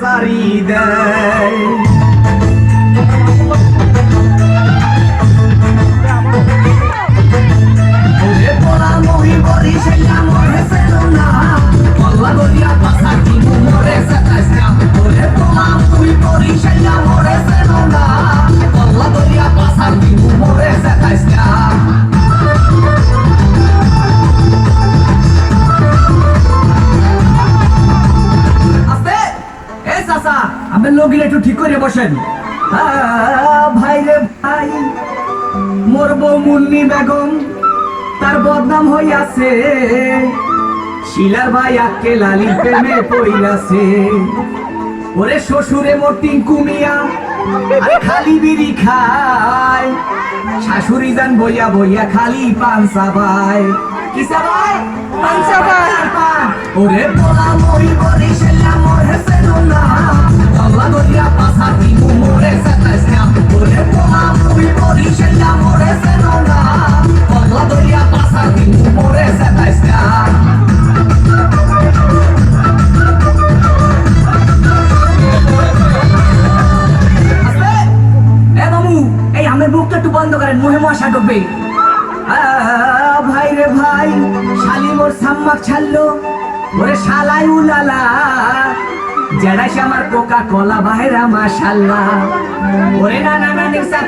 জারি দেয় ওরে পোলা মহি বরিশাইয়া মরে সেলো না কল্লা গরিয়া পাসা কি মরে সাতাইস না ওরে পোলা মহি বরিশাইয়া মরে সেলো না কল্লা গরিয়া পাসা কি মরে সাতাইস না আপনি লোকগুলো একটু ঠিক করে বসেন ভাই রে ভাই মোর বউ মুন্নি বেগম তার বদনাম হইয়াছে শিলার ভাই আকে লালি প্রেমে পড়িয়াছে ওরে শ্বশুরে মোর টিঙ্কু মিয়া খালি বিড়ি খায় শাশুড়ি যান বইয়া বইয়া খালি পান চাবায় কি চাবায় পান চাবায় ওরে পোলা মই বরিশাইয়া মরে সেলো না কল্লা গরিয়া পাসা কি মরে সাতাইস না ওরে পোলা মই বরিশাইয়া মরে সেলো না কল্লা গরিয়া পাসা কি মরে সাতাইস না এ মামু এই আমের মুখটা একটু বন্ধ করেন মুহে মশা ঢুকবে ভাই রে ভাই শালি মোর সাম্মাক ছাড়লো ওরে শালাই উলালা জেডাইছে আমার কোকা কোলা ভাইরা মাশাআল্লাহ ওরে না না না নিসা